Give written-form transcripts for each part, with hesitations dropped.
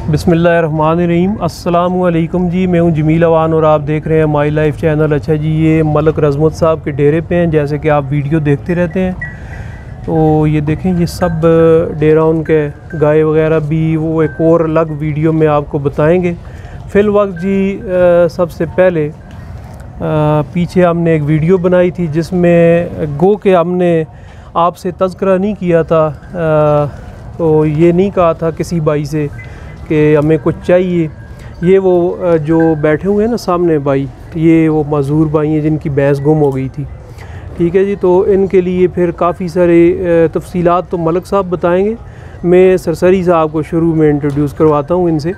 बिस्मिल्लाहिर्रहमानिर्रहीम। अस्सलामुअलैकुम जी, मैं हूं जमील अवान और आप देख रहे हैं माई लाइफ चैनल। अच्छा जी, ये मलक रज़मत साहब के डेरे पे हैं, जैसे कि आप वीडियो देखते रहते हैं। तो ये देखें, ये सब डेरा उनके गाय वगैरह भी वो एक और अलग वीडियो में आपको बताएंगे। फ़िल वक्त जी सबसे पहले पीछे हमने एक वीडियो बनाई थी जिसमें गो के हमने आपसे तज़किरा नहीं किया था। तो ये नहीं कहा था किसी भाई से कि हमें कुछ चाहिए। ये वो जो बैठे हुए हैं ना सामने भाई, ये वो मज़दूर भाई हैं जिनकी भैंस गुम हो गई थी। ठीक है जी, तो इनके लिए फिर काफ़ी सारे तफसीलात तो मलक साहब बताएंगे। मैं सरसरी साहब को शुरू में इंट्रोड्यूस करवाता हूँ इनसे।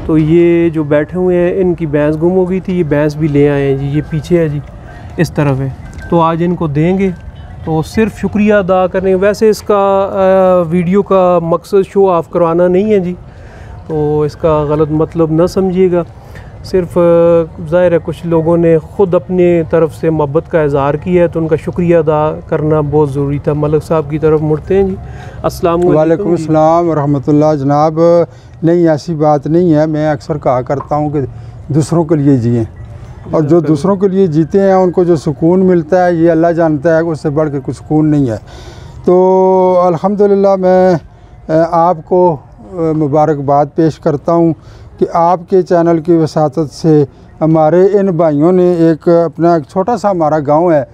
तो ये जो बैठे हुए हैं, इनकी भैंस गुम हो गई थी, ये भैंस भी ले आए हैं जी। ये पीछे है जी, इस तरफ है। तो आज इनको देंगे, तो सिर्फ शुक्रिया अदा करने। वैसे इसका वीडियो का मकसद शो ऑफ करवाना नहीं है जी, तो इसका गलत मतलब न समझिएगा। सिर्फ ज़ाहिर है कुछ लोगों ने ख़ुद अपने तरफ से मोहब्बत का इज़हार किया है, तो उनका शुक्रिया अदा करना बहुत ज़रूरी था। मलक साहब की तरफ मुड़ते हैं जी। अस्सलाम वालेकुम अस्सलाम व रहमतुल्लाह। जनाब, नहीं, ऐसी बात नहीं है। मैं अक्सर कहा करता हूँ कि दूसरों के लिए जिएँ, और जो दूसरों के लिए जीते हैं उनको जो सुकून मिलता है ये अल्लाह जानता है, उससे बढ़ के कुछ सुकून नहीं है। तो अल्हम्दुलिल्लाह मैं आपको मुबारकबाद पेश करता हूँ कि आपके चैनल की वसातत से हमारे इन भाइयों ने एक अपना एक छोटा सा हमारा गांव है,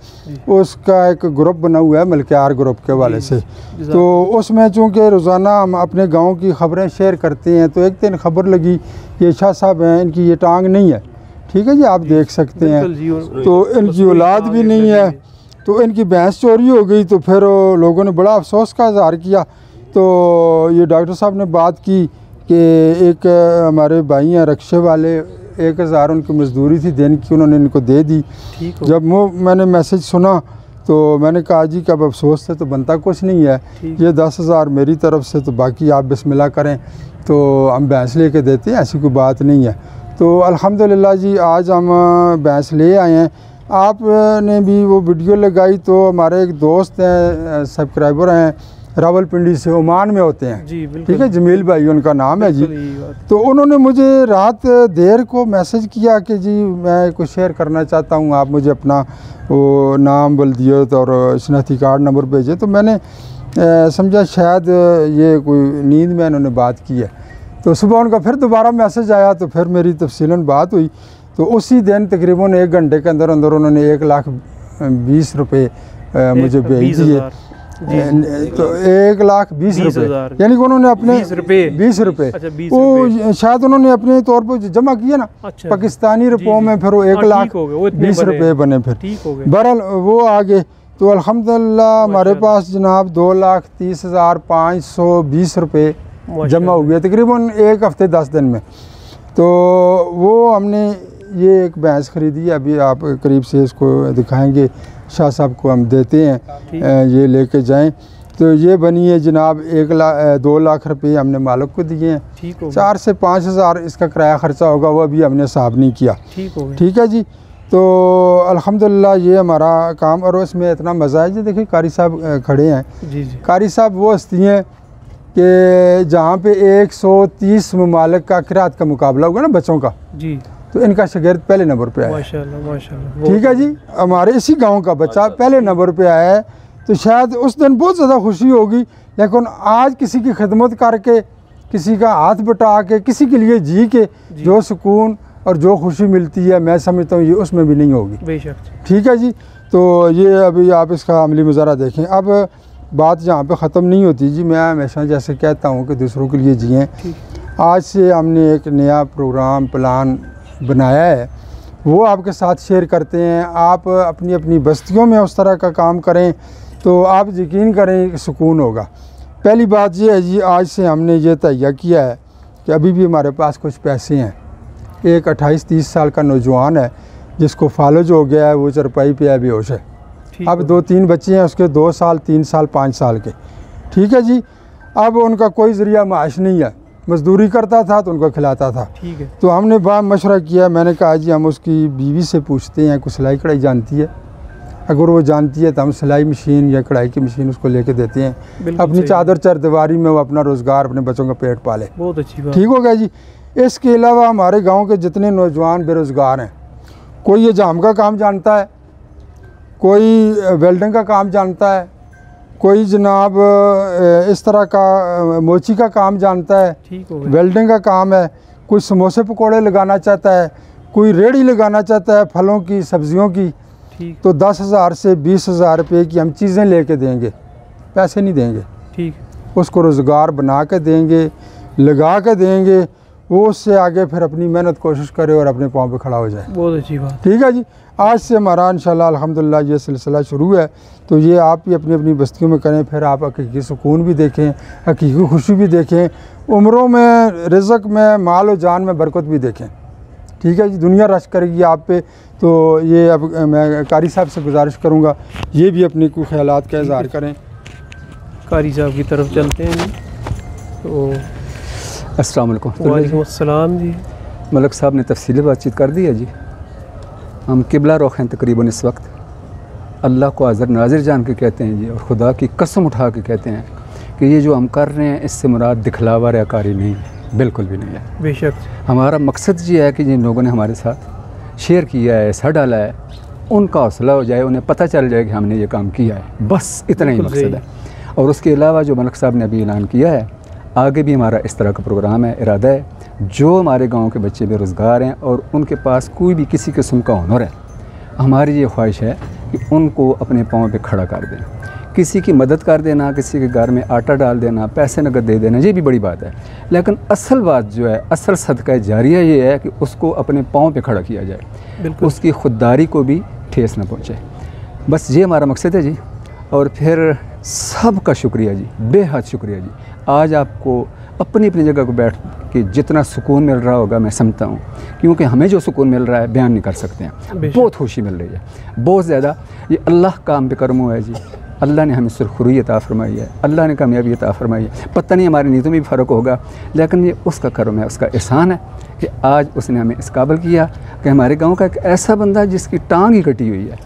उसका एक ग्रुप बना हुआ है मलकियार ग्रुप के वाले से। तो उसमें चूँकि रोज़ाना हम अपने गांव की ख़बरें शेयर करते हैं, तो एक दिन खबर लगी कि शाह साहब हैं, इनकी ये टांग नहीं है। ठीक है जी, आप देख सकते हैं। तो इनकी औलाद भी नहीं है, तो इनकी भैंस चोरी हो गई। तो फिर लोगों ने बड़ा अफसोस का इज़हार किया। तो ये डॉक्टर साहब ने बात की कि एक हमारे भाई हैं रक्शे वाले, 1000 उनकी मजदूरी थी दिन की, उन्होंने इनको दे दी। जब मैंने मैसेज सुना तो मैंने कहा जी कि अब अफसोस से तो बनता कुछ नहीं है, ये 10,000 मेरी तरफ से, तो बाकी आप बिस्मिल्लाह करें तो हम भैंस लेके देते हैं, ऐसी कोई बात नहीं है। तो अल्हम्दुलिल्लाह जी आज हम भैंस ले आए हैं। आपने भी वो वीडियो लगाई, तो हमारे एक दोस्त हैं, सब्सक्राइबर हैं, रावलपिंडी से, ओमान में होते हैं जी। ठीक है, जमील भाई उनका नाम है जी। तो उन्होंने मुझे रात देर को मैसेज किया कि जी मैं कुछ शेयर करना चाहता हूँ, आप मुझे अपना वो नाम बल्दियत और शनाख्ती कार्ड नंबर भेजे। तो मैंने समझा शायद ये कोई नींद में इन्होंने बात की है। तो सुबह उनका फिर दोबारा मैसेज आया, तो फिर मेरी तफसीलन बात हुई। तो उसी दिन तकरीबन 1 घंटे के अंदर अंदर उन्होंने 1,20,000 रुपये मुझे भेज दिए। तो 1,20,000 रुपये, यानी कि उन्होंने अपने 20 रुपये वो शायद उन्होंने अपने तौर पर जमा किया ना। अच्छा। पाकिस्तानी रुपयों में फिर वो 1,20,000 रुपये बने। फिर बहरहाल वो आ गए। तो अल्हम्दुलिल्लाह हमारे पास जनाब 2,30,520 रुपये जमा हुए तकरीबन 1 हफ़्ते 10 दिन में। तो वो हमने ये एक भैंस ख़रीदी है, अभी आप करीब से इसको दिखाएंगे, शाह साहब को हम देते हैं, ये लेके जाएं। तो ये बनी है जनाब 2 लाख रुपये हमने मालिक को दिए हैं। 4 से 5,000 इसका किराया ख़र्चा होगा, वो अभी हमने हिसाब नहीं किया। ठीक है जी। तो अल्हम्दुलिल्लाह ये हमारा काम, और उसमें इतना मज़ा है जी। देखिए कारी साहब खड़े हैं जी। कारी साहब वो हस्ती हैं कि जहाँ पे 130 ममालिक का किरात का मुकाबला होगा ना बच्चों का जी, तो इनका शागिर्द पहले नंबर पे आया। माशाल्लाह माशाल्लाह। ठीक है जी, हमारे इसी गांव का बच्चा पहले नंबर पे आया है। तो शायद उस दिन बहुत ज़्यादा खुशी होगी, लेकिन आज किसी की खिदमत करके, किसी का हाथ बटा के, किसी के लिए जी के जो सुकून और जो खुशी मिलती है, मैं समझता हूँ ये उसमें भी नहीं होगी बेशक। ठीक है जी। तो ये अभी आप इसका अमली मुज़ाहरा देखें। अब बात यहाँ पे ख़त्म नहीं होती जी। मैं हमेशा जैसे कहता हूँ कि दूसरों के लिए जिएँ। आज से हमने एक नया प्रोग्राम प्लान बनाया है, वो आपके साथ शेयर करते हैं। आप अपनी अपनी बस्तियों में उस तरह का काम करें तो आप यकीन करें कि सुकून होगा। पहली बात ये है जी, आज से हमने ये तय किया है कि अभी भी हमारे पास कुछ पैसे हैं। एक 28-30 साल का नौजवान है जिसको फालज हो गया है, वो चरपाई पे है, बेहोश है। अब 2-3 बच्चे हैं उसके, 2 साल 3 साल 5 साल के। ठीक है जी। अब उनका कोई ज़रिया माश नहीं है, मजदूरी करता था तो उनको खिलाता था। ठीक है। तो हमने बात मशवरा किया, मैंने कहा जी हम उसकी बीवी से पूछते हैं, कुछ सिलाई कढ़ाई जानती है। अगर वो जानती है तो हम सिलाई मशीन या कढ़ाई की मशीन उसको लेके देते हैं, बिल्कुल अपनी सही। चादर चरदीवारी में वो अपना रोज़गार, अपने बच्चों का पेट पाले। बहुत अच्छी बात। ठीक हो गया जी। इसके अलावा हमारे गांव के जितने नौजवान बेरोज़गार हैं, कोई ये जाम का काम जानता है, कोई वेल्डिंग का काम जानता है, कोई जनाब इस तरह का मोची का काम जानता है, ठीक हो गया। वेल्डिंग का काम है, कोई समोसे पकौड़े लगाना चाहता है, कोई रेहड़ी लगाना चाहता है फलों की, सब्जियों की, ठीक तो 10,000 से 20,000 रुपये की हम चीज़ें लेके देंगे, पैसे नहीं देंगे, ठीक। उसको रोज़गार बना के देंगे, लगा के देंगे, वो उससे आगे फिर अपनी मेहनत कोशिश करे और अपने पाँव पे खड़ा हो जाए। बहुत अच्छी बात। ठीक है जी। आज से हमारा इंशाल्लाह अल्हम्दुलिल्लाह ये सिलसिला शुरू है, तो ये आप भी अपनी अपनी बस्तियों में करें, फिर आप हकीकी सुकून भी देखें, हकीकी खुशी भी देखें, उम्रों में, रिज़्क़ में, माल और जान में बरकत भी देखें। ठीक है जी। दुनिया रश करेगी आप पे, तो ये अब मैं कारी साहब से गुजारिश करूँगा ये भी अपनी कोई ख्यालात का इज़हार करें। कारी साहब की तरफ चलते हैं जी। तो अस्सलाम वालेकुम। वालेकुम अस्सलाम जी। मलक साहब ने तफसीली बातचीत कर दी है जी। हम किबला रुख हैं तकरीबन इस वक्त, अल्लाह को हाज़िर नाज़िर जान के कहते हैं जी, और खुदा की कसम उठा के कहते हैं कि ये जो हम कर रहे हैं इससे मुराद दिखलावा रियाकारी नहीं है, बिल्कुल भी नहीं है। बेशक हमारा मकसद ये है कि जिन लोगों ने हमारे साथ शेयर किया है, हिस्सा डाला है, उनका हौसला हो जाए, उन्हें पता चल जाए कि हमने ये काम किया है, बस इतना ही मकसद है। और उसके अलावा जो मलक साहब ने अभी ऐलान किया है, आगे भी हमारा इस तरह का प्रोग्राम है, इरादा है। जो हमारे गांव के बच्चे बेरोज़गार हैं और उनके पास कोई भी किसी किस्म का हुनर है, हमारी ये ख्वाहिश है कि उनको अपने पाँव पे खड़ा कर दें। किसी की मदद कर देना, किसी के घर में आटा डाल देना, पैसे नगद दे देना, ये भी बड़ी बात है, लेकिन असल बात जो है, असल सदका जारिया ये है कि उसको अपने पाँव पे खड़ा किया जाए, उसकी खुददारी को भी ठेस न पहुँचे। बस ये हमारा मकसद है जी। और फिर सबका शुक्रिया जी, बेहद शुक्रिया जी। आज आपको अपनी अपनी जगह को बैठ के जितना सुकून मिल रहा होगा मैं समझता हूँ, क्योंकि हमें जो सुकून मिल रहा है बयान नहीं कर सकते हैं। बहुत खुशी मिल रही है, बहुत ज़्यादा। ये अल्लाह का हम पे करम है जी। अल्लाह ने हमें सुरखुरी अता फरमाई है, अल्लाह ने कामयाबी अता फरमाई है। पता नहीं हमारी नीयतों में भी फ़र्क होगा, लेकिन ये उसका करम है, उसका एहसान है कि आज उसने हमें इस काबिल किया कि हमारे गाँव का एक ऐसा बंदा जिसकी टांग ही कटी हुई है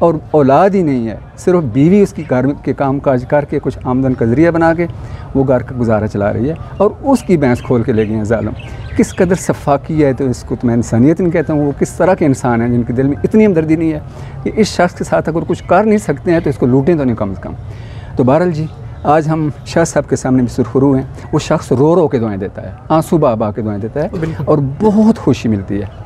और औलाद ही नहीं है, सिर्फ बीवी उसकी घर के काम काज करके कुछ आमदन का ज़रिया बना के वो घर का गुजारा चला रही है, और उसकी भैंस खोल के ले गए हैं ज़ालिम। किस कदर सफाकी है, तो इसको तो मैं इंसानियत नहीं कहता हूँ। वो किस तरह के इंसान हैं जिनके दिल में इतनी हमदर्दी नहीं है कि इस शख्स के साथ अगर कुछ कर नहीं सकते हैं तो इसको लूटें तो नहीं कम से कम। तो बहरहाल जी, आज हम शाह साहब के सामने भी सुरखरू हैं। वो शख्स रो रो के दुआएँ देता है, आंसू बहा बहा के दुआएँ देता है, और बहुत खुशी मिलती है।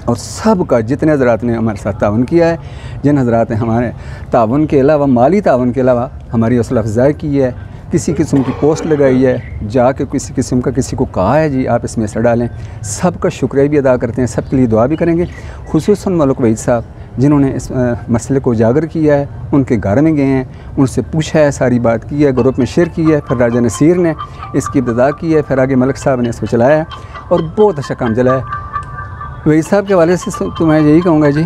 और सब का जितने हज़रात ने हमारे साथ तावन किया है, जिन हज़रात ने हमारे तावन के अलावा, माली तावन के अलावा हमारी हौसला अफजाई की है, किसी किस्म की पोस्ट लगाई है, जाके किसी किस्म का किसी को कहा है जी आप इसमें हिस्सा डालें, सबका शुक्रिया भी अदा करते हैं, सबके लिए दुआ भी करेंगे। खुसूसन मलक वहीद साहब जिन्होंने इस मसले को उजागर किया है, उनके घर में गए हैं, उनसे पूछा है, सारी बात की है, ग्रुप में शेयर की है, फिर राजा नसीर ने इसकी इब्तिदा की है, फिर आगे मलक साहब ने इसको चलाया है और बहुत अच्छा काम चला है। वहीद साहब के हवाले से तो मैं यही कहूँगा जी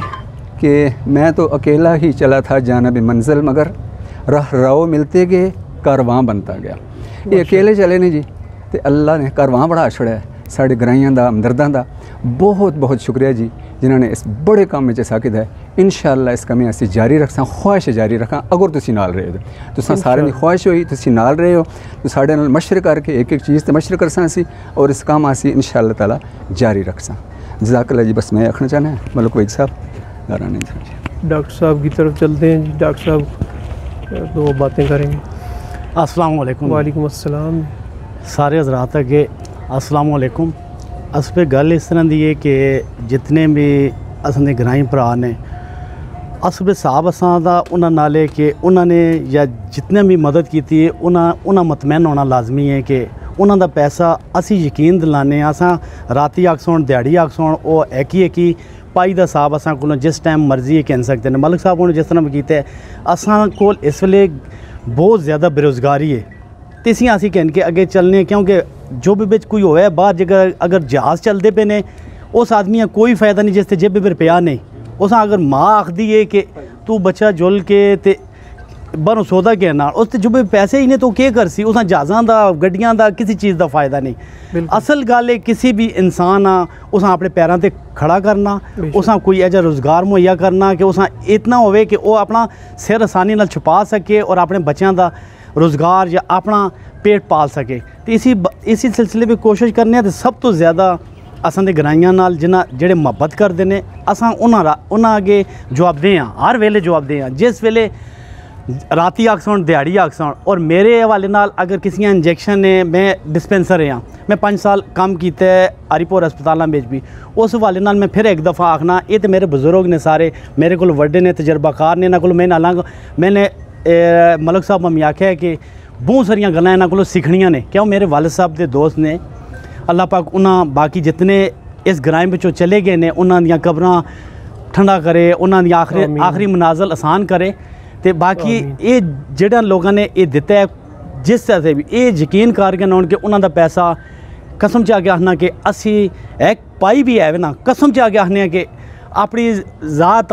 कि मैं तो अकेला ही चला था जानिब मंजिल, मगर राह राव मिलते गए कारवां बनता गया। ये अकेले चले नहीं जी, तो अल्लाह ने कारवां बड़ा छड़िया साढ़े ग्राइयां दा, हमदर्दां दा। बहुत बहुत शुक्रिया जी जिन्होंने इस बड़े काम में साकिद है। इंशाअल्लाह इस कमी असी जारी रखसा, ख्वाहिश जारी रखा। अगर तुसी नाल रहे हो तो सारे की ख्वाहिश हुई, तुसी नाल रहे हो तो साढ़े नाल मशवरे करके एक एक चीज़ तो मशवरे करसा असी, और इस काम असी इंशाअल्लाह ताला जारी रखसा। जज़ाकल्लाह जी। बस मैं आखना चाहना है मलक वहीद साहब नारायण जी। डॉक्टर साहब की तरफ चलते हैं जी। डॉक्टर साहब दो बातें करेंगे। अस्सलाम वालेकुम। वालेकुम अस्सलाम। सारे हज़रात अगे अस्सलाम वालेकुम। अस पे गल इस तरह की है कि जितने भी असां ग्राई भरा ने अस पे साहब असां दा उन्हां नाले कि उन्होंने या जितने भी मदद की है उन्हां मतमैन होना लाजमी है कि उन्हां दा पैसा असी यकीन दिलाने। असां राती आखसोन दिहाड़ी आखसोन वो एक ही पाई दा साहब असां कोलों जिस टाइम मर्जी कह सकते हैं। मलिक साहब ने जिस तरह किया है, असां कोल इस वेले बहुत ज़्यादा बेरोज़गारी है, तो इसी असी कह के अगे चलने, क्योंकि जो भी बिच कोई होया बाहर जगह अगर जहाज़ चलते पे ने उस आदमी कोई फ़ायदा नहीं जिससे जेब पे रुपया नहीं। उस अगर माँ आखदी है कि तू बच्चा जुल के ते बाहरों सौदा के नाल उस जो पैसे ही ने तो क्या कर सी उस जहाज़ां दा गड्डियां दा किसी चीज़ का फ़ायदा नहीं। असल गल है किसी भी इंसान आ उस अपने पैरों पर खड़ा करना, उस कोई ऐसा रोज़गार मुहैया करना कि उस इतना होवे कि वो अपना सिर आसानी नाल छुपा सके और अपने बच्चों का रोज़गार या अपना पेट पाल सके। तो इसी सिलसिले में कोशिश करने तो सब तो ज़्यादा असां दे ग्राइयां नाल जिन्ना जेड़े मुहब्बत करते हैं असां उन्हां अगे जवाबदेह हाँ, हर वेले जवाबदेह हाँ। जिस वेले राती आखसन दिहाड़ी आखसन और मेरे हवाले नाल अगर किसी इंजैक्शन ने मैं डिस्पेंसर हाँ, मैं 5 साल काम किया है हरिपुर अस्पतालों में भी, उस हवाले नाल मैं फिर एक दफ़ा आखना ये तो मेरे बुजुर्ग ने सारे मेरे को वड्डे ने तजर्बाकार ने इन्हां कोल मैं नालांग मैंने मलक साहब मम्मी आख्या है कि बहुत सारिया गल्लां इन्हां कोलों सीखनियां ने। क्यों मेरे वालिद साहब के दोस्त ने अल्लाह पाक उन्हां बाकी जितने इस ग्राम विचों चले गए ने उन्हां दियां कब्रां ठंडा करे, उन्हां दी आखिरी मनाजल आसान करे। तो बाकी ये जेड़ा लोगों ने ये दिता है जिस तरह से भी ये यकीन करके ना कि उन्हां दा पैसा कसम चा के आखना कि असी एक पाई भी है ना कसम चा के आखने कि अपनी ज़ात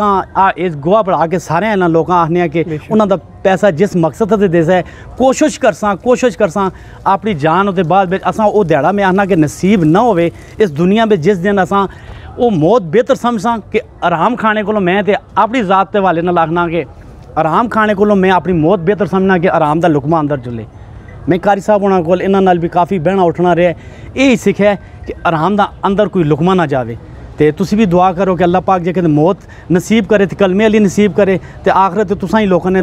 इस गोहा बढ़ा के सारे इन्होंने लोग आखने कि उन्होंने पैसा जिस मकसद से देसा है कोशिश करसा अपनी जान उसके बाद असा वो दिहाड़ा में आखना कि नसीब ना होवे इस दुनिया में जिस दिन असा वो मौत बेहतर समझसा कि आराम खाने को मैं तो अपनी ज़ात के हवाले नाल आखना कि आराम खाने को मैं अपनी मौत बेहतर समझना कि आराम का लुकमा अंदर चले। मैं कारी साहब होना को इन्हां नाल भी काफ़ी बहना उठना रहा यही सिक्ख्या कि आराम का अंदर कोई लुकमा ना जाए। तो तुसी भी दुआ करो कि अल्लाह पाक जे कहते मौत नसीब करे तो कलमे अली नसीब करे तो आखिरत तो तुसां ही लोगों ने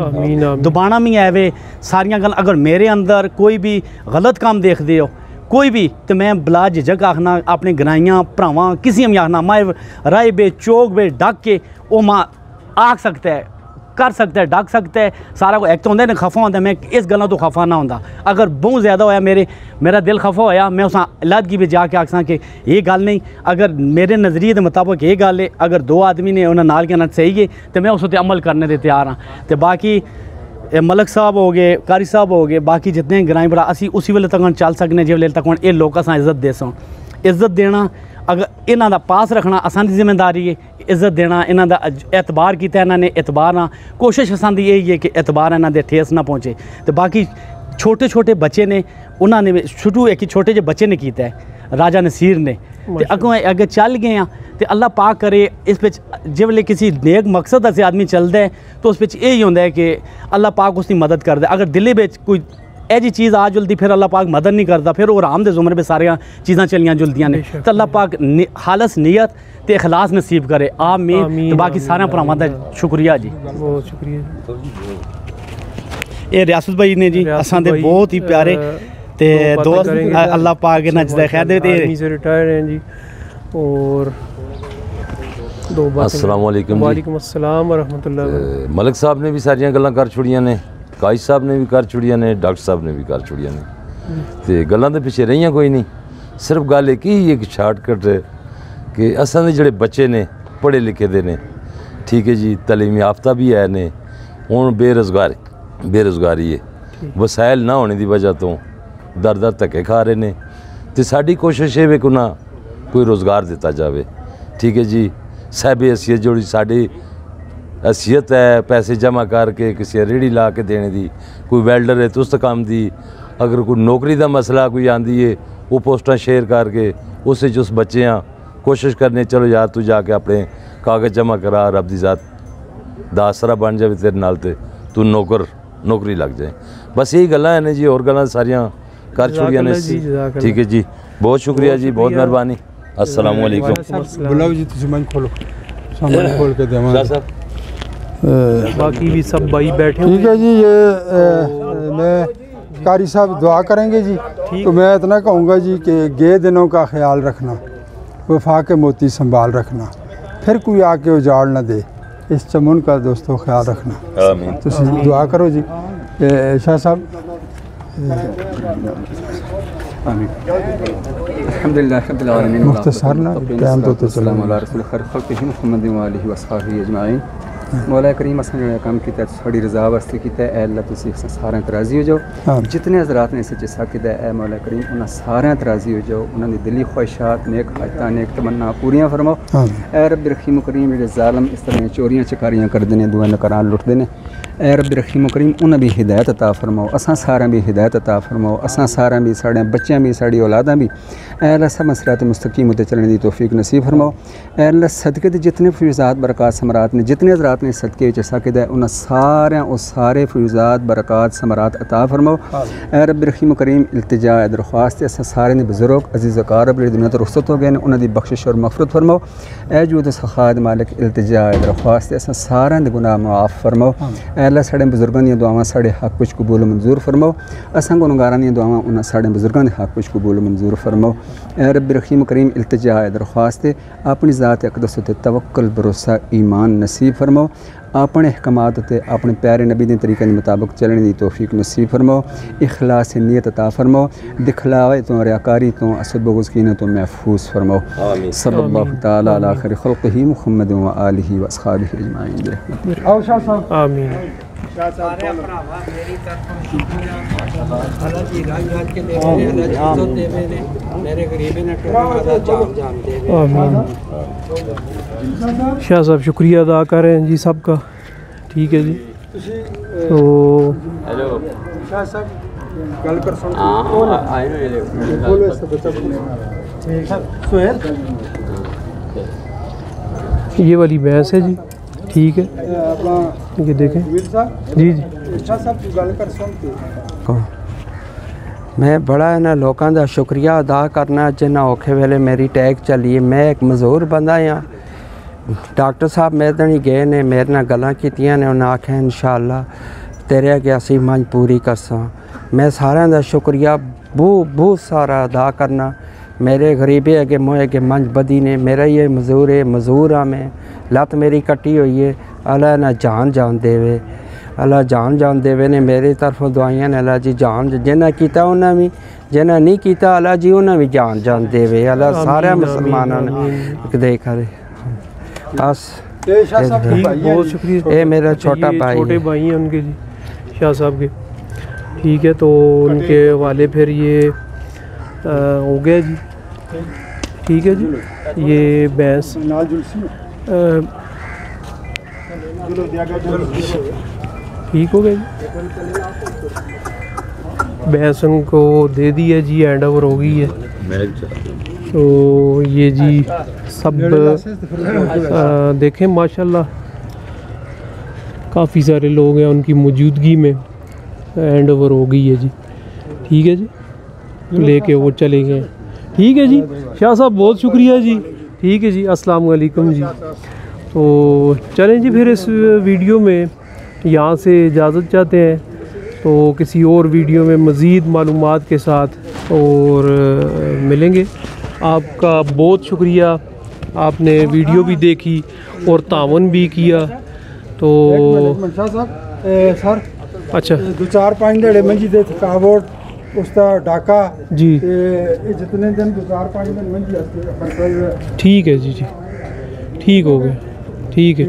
दुबाना भी आवे सारियां गल। अगर मेरे अंदर कोई भी गलत काम देखते हो कोई भी तो मैं बला झिझक आखना अपने ग्राइयां भरावां किसी भी आखना माए राय बे चौक बे डक के वो माँ आख सकता है कर सकता है डक सकता है सारा कुछ। एक तो होंगे ना खफा होंगे मैं इस गलों तो खफा ना होंगे अगर बहुत ज़्यादा होया मेरा दिल खफा होया मैं उस अलहदगी में जाके आखसा कि ये गल नहीं अगर मेरे नज़रिए के मुताबिक ये गल है अगर 2 आदमी ने उन्हें नाल कहना सही है तो मैं उस पर अमल करने के तैयार हाँ। तो बाकी मलक साहब हो गए कारी साहब हो गए बाकी जितने ग्राई भरा असी उसी वेले तक चल सकने जिस वेले तक ये लोग अस इज्जत दे सो इज्जत देना अगर इन्हों का पास रखना असां दी जिम्मेदारी है। इज्जत देना इन्हों का एतबार किया इन्होंने एतबार ना कोशिश असां दी यही है कि एतबार इन्हों दे ठेस ना पहुँचे। तो बाकी छोटे छोटे बच्चे ने उन्होंने शुरू एक छोटे जे बच्चे ने किया है राजा नसीर ने तो अगों अगे चल गए हैं। तो अल्लाह पाक करे इस जिस वे किसी नेक मकसद से आदमी चलता है तो उस यही होंदा है कि अल्लाह पाक उसकी मदद करता है। अगर दिल्ली में कोई ऐसी चीज़ आ जुलती फिर अल्लाह पाक मदद नहीं करता फिर वो आराम दे जुमरे में सारिया चीज़ां चलियां जुलदियां ने। तो अल्लाह पाक खालस नीयत ते इखलास नसीब करे आमीन। तो बाकी सारे भरावां दा शुक्रिया जी, बहुत शुक्रिया। ये रियासत भाई ने जी असां दे बहुत ही प्यारे ते दोस्त अल्लाह पाक इन्हां च खैर दे आर्मी से रिटायर हैं जी। और दो बातें अस्सलाम वालेकुम। वालेकुम अस्सलाम व रहमतुल्लाह। मलक साहब ने भी सारियां गल्लां कर छुड़ियां ने, काजी साहब ने भी कर छुड़ियां ने, डॉक्टर साहब ने भी कर छुड़ियां ने ते गल्लां दे पिछे रहियां कोई नहीं। सिर्फ गल एक ही एक शार्टकट है कि असां दे जेह्ड़े बच्चे ने पढ़े लिखे दे ने ठीक है जी तलीम याफ्ता भी है ने हुण बेरोज़गारी है वसाइल ना होने की वजह तो दर दर धक्के खा रहे ने। तो साडी कोशिश है कि उन्हें कोई रोज़गार दिता जाए ठीक है जी। साहिब हैसियत जोड़ी साड़ी हैसियत है पैसे जमा करके किसी रेहड़ी ला के देने की, कोई वेल्डर है तो उस काम दी, अगर कोई नौकरी का मसला कोई आंदी है वो पोस्टां शेयर करके उस बच्चे कोशिश करने चलो यार तू जाके अपने कागज़ जमा करा रब दी ज़ात दा आसरा बन जाए तेरे नाल ते तू नौकरी लग जाए। बस यही गल्लां है ने जी और गल्लां सारियां कर छुड़ियां ने ठीक है जी। बहुत शुक्रिया जी, बहुत मेहरबानी। अस्सलाम वालेकुम। बुलाओ जी तुम मन खोलो सामान खोल के देवां बाकी भी सब भाई बैठे ठीक है जी। ये मैं कारी साहब दुआ करेंगे जी तो मैं इतना कहूँगा जी कि गे दिनों का ख्याल रखना वफा के मोती संभाल रखना फिर कोई आके उजाड़ ना दे इस चमन का दोस्तों ख्याल रखना। आमीन। तो दुआ करो जी शाह साहब। आमीन। अल्हम्दुलिल्लाह रब्बिल आलमीन मुख्तसर ना टाइम तो चलो अला रसूल खैर खल्क़िही मुहम्मद व आलिहि व अस्हाबिही अजमाइन। मौला करीम असन जो काम किया थोड़ी रजा वास्ते किया है अल्लाह तुसी सारे तराजी हो जाओ आमीन। जितने हजरात ने इस जिसा किया है मौला करीम उन्हें सारे तराजी हो जाओ उन्होंने दिली ख्वाहिशात नेक हाजत नेक तमन्ना पूरियां फरमाओ ए रब रहीम करीम जो जालम इस तरह चोरियां चकारियां करते हैं दुआ नकारान लुटते हैं ए रब रहीम करीम उन्हें भी हिदायत अता फरमाओ असां सारा भी हिदायत अता फरमाओ असां सारा भी साढ़े बच्चों भी साड़ी औलादां भी ए अल्लाह सब सिरात मुस्तकीम ते चलने की तौफीक नसीब फरमाओ ए अल्लाह सदके के जितने फयूज़ात बरक़ात समरात ने जितने हजरात ने सदके साकिद है उन्हें सारे फयूज़ात बरक़ात समरात अता फरमाओ ए रब रहीम करीम इल्तिजा दरख्वास्त असां सारे ने बुजुर्ग अजीज़ कार अपनी दुनिया तो रुखसत हो गए ने उन्होंने बख्शिश और मग़फ़िरत फरमाओ ए जूद सखाद मालिक इल्तिजा दरख्वास्त असां सारे दे गुनाह माफ़ फरमाओ ए अल्लाह साढ़े बुजुर्गों दी दुआवां साढ़े हक विच कबूल मंजूर फरमाओ असां गुनहगारां दी दुआवां उन्हां साढ़े बुजुर्गों दे हक विच कबूल मंजूर फरमाओ ए रब रहीम करीम इल्तिजा दरख्वास्त अपनी ज़ात अक़दस ते तवक्कुल भरोसा ईमान नसीब फरमाओ अपने अहकामात ते अपने प्यारे नबी के तरीके के मुताबिक चलने की तौफीक नसीब फरमाओ इखलास नीयत अता फरमाओ दिखलावे तो रियाकारी तो असद बगुज़कीने तो महफूज फरमाओ सल्लल्लाहु तआला अला खैर खल्क़िही मुहम्मद व आलिही व अस्हाबिही अजमाइन आमीन। शाह साहब शुक्रिया अदा कर रहे हैं जी सबका। ठीक है जी। तो शाह साहब गल कर ये वाली भैंस है जी। ठीक है ये देखें जी जी। शाह साहब गल कर सुनते मैं बड़ा है ना लोगों का शुक्रिया अदा करना जिन्ना औखे वेले मेरी टैग चली। मैं एक मजदूर बंदा हाँ। डॉक्टर साहब मेरे नहीं गए ने मेरे नाल गल्लां कीतियां ने उन्हें आख्या इंशाअल्लाह तेरे अगे असीं मंज पूरी करसां। मैं सारिਆਂ ਦਾ शुक्रिया बहुत सारा अदा करना। मेरे गरीबे अगे मोए अगे मंज बदी ने मेरा ये मजदूर हाँ मैं लत मेरी कट्टी हुई है। अल्लाह ना जान देवे अल्लाह जान देवे ने मेरी तरफों दुआइयां ने अल्लाह जी जान जिन्हें किया उन्हें भी जिन्हें नहीं किया अल्लाह जी उन्हें भी जान देवे अल्लाह सारे मुसलमानों ने देख रहे बस। बहुत शुक्रिया। ये मेरा छोटा भाई छोटे भाई हैं उनके जी शाह साहब के। ठीक है तो उनके वाले फिर ये हो गया जी। ठीक है जी। ये भैंस ठीक हो गया जी। भैंस उनको दे दी है जी हैंड ओवर हो गई है। तो ये जी सब देखें माशाल्लाह काफ़ी सारे लोग हैं उनकी मौजूदगी में हैंड ओवर हो गई है जी। ठीक है जी लेके वो चले गए। ठीक है जी शाह साहब बहुत शुक्रिया जी। ठीक है जी अस्सलाम वालेकुम जी। तो चलें जी फिर इस वीडियो में यहाँ से इजाज़त चाहते हैं। तो किसी और वीडियो में मज़ीद मालूमात के साथ और मिलेंगे। आपका बहुत शुक्रिया आपने वीडियो भी देखी और तावन भी किया। तो सर अच्छा 2-4-5 दिहाड़े मंजी दे थकावट उसका डाका जी जितने दिन 2-4-5 दिन मंजी ठीक है जी ठीक हो गया। ठीक है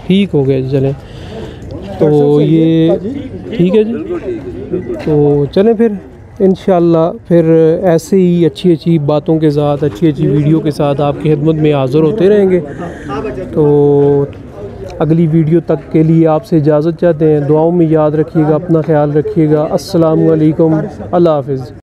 ठीक हो गया जी। चलें तो ये ठीक है जी। तो चलें फिर इंशाअल्लाह फिर ऐसे ही अच्छी बातों के साथ अच्छी वीडियो के साथ आपकी खिदमत में हाज़िर होते रहेंगे। तो अगली वीडियो तक के लिए आपसे इजाज़त चाहते हैं। दुआओं में याद रखिएगा अपना ख्याल रखिएगा। अस्सलाम वालेकुम अल्लाह हाफ़िज़।